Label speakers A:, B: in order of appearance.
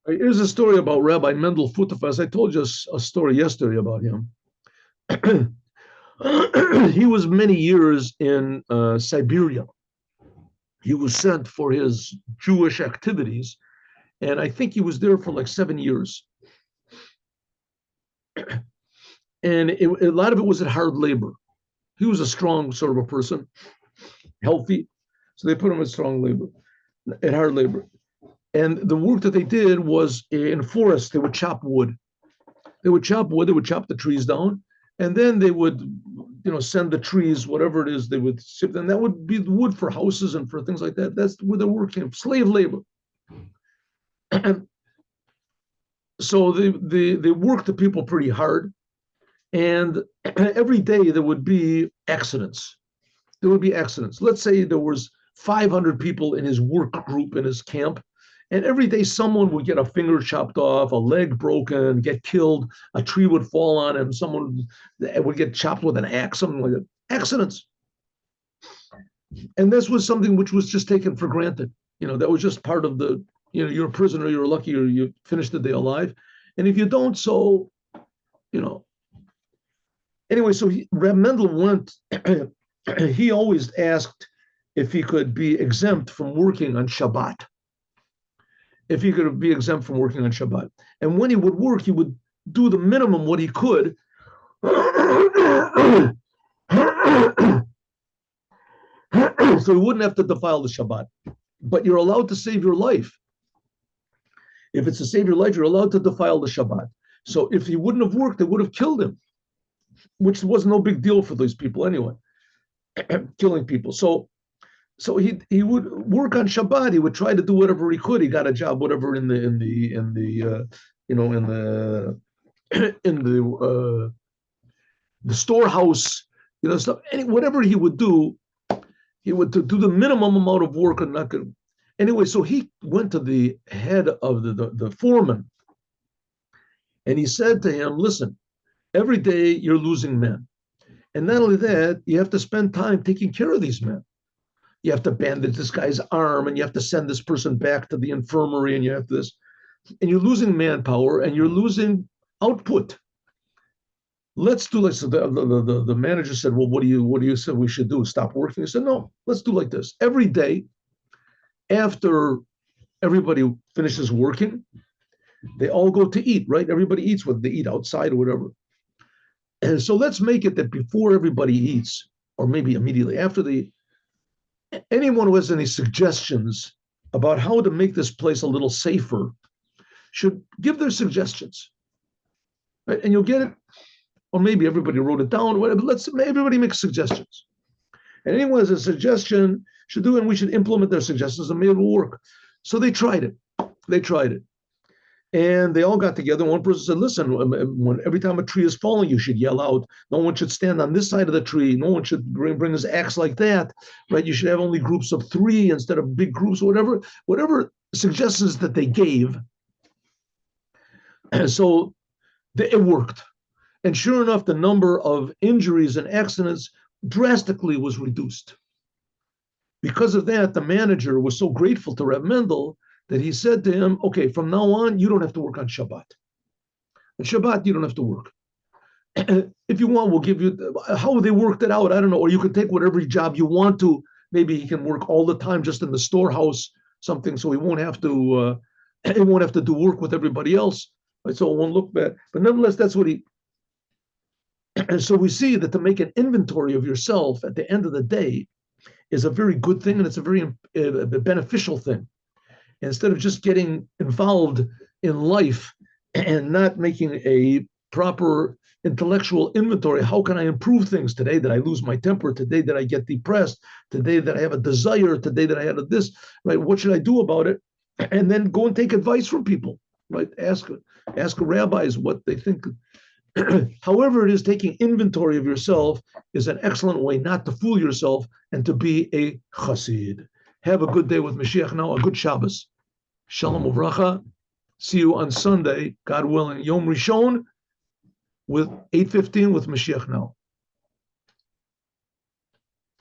A: Here's a story about Rabbi Mendel Futerfass. I told you a story yesterday about him. He was many years in Siberia. He was sent for his Jewish activities, and I think he was there for like 7 years. And a lot of it was at hard labor. He was a strong sort of a person, healthy, so they put him in strong labor, at hard labor. And the work that they did was in forests. They would chop wood. They would chop wood. They would chop the trees down, and then they would, send the trees, whatever it is, they would ship them. That would be the wood for houses and for things like that. That's where they're working, slave labor. And so they worked the people pretty hard, and every day there would be accidents. There would be accidents. Let's say there was 500 people in his work group in his camp, and every day someone would get a finger chopped off, a leg broken, get killed, a tree would fall on him, someone would get chopped with an axe, something like that. Accidents. And this was something which was just taken for granted. That was just part of the, you're a prisoner, you're lucky, or you finish the day alive. And if you don't, so, anyway, so Reb Mendel went, he always asked if he could be exempt from working on Shabbat. If he could be exempt from working on Shabbat. And when he would work, he would do the minimum what he could. So he wouldn't have to defile the Shabbat. But you're allowed to save your life. If it's to save your life, you're allowed to defile the Shabbat. So if he wouldn't have worked, they would have killed him, which was no big deal for these people anyway, killing people. So he would work on Shabbat. He would try to do whatever he could. He got a job, whatever in the storehouse, stuff. Whatever he would do, he would do the minimum amount of work and not good. Anyway, so he went to the head of the foreman, and he said to him, "Listen, every day you're losing men, and not only that, you have to spend time taking care of these men. You have to bandage this guy's arm, and you have to send this person back to the infirmary, and you have this, and you're losing manpower, and you're losing output. Let's do like so." The manager said, "Well, what do you say we should do? Stop working?" He said, "No, let's do like this. Every day, after everybody finishes working, they all go to eat, right? Everybody eats, whether they eat outside or whatever. And so let's make it that before everybody eats, or maybe immediately after anyone who has any suggestions about how to make this place a little safer should give their suggestions, right? And you'll get it, or maybe everybody wrote it down, whatever. Everybody make suggestions, and anyone has a suggestion should do, and we should implement their suggestions, and maybe it will work." So they tried it. And they all got together. One person said, "Listen, every time a tree is falling, you should yell out. No one should stand on this side of the tree. No one should bring his axe like that, right? You should have only groups of 3 instead of big groups," whatever suggestions that they gave. And so it worked. And sure enough, the number of injuries and accidents drastically was reduced. Because of that, the manager was so grateful to Reb Mendel that he said to him, "Okay, from now on, you don't have to work on Shabbat. On Shabbat, you don't have to work. If you want, we'll give you," how they worked it out, I don't know, or you could take whatever job you want to. Maybe he can work all the time just in the storehouse, something, so he won't have to do work with everybody else. Right? So it won't look bad. But nevertheless, that's what he. And so we see that to make an inventory of yourself at the end of the day is a very good thing, and it's a very beneficial thing. Instead of just getting involved in life and not making a proper intellectual inventory. How can I improve things? Today that I lose my temper, today that I get depressed, today that I have a desire, today that I had this, right? What should I do about it? And then go and take advice from people, right? Ask rabbis what they think. However it is, taking inventory of yourself is an excellent way not to fool yourself and to be a chassid. Have a good day with Mashiach now, a good Shabbos. Shalom uvracha. See you on Sunday, God willing, Yom Rishon, with 8:15 with Mashiach now.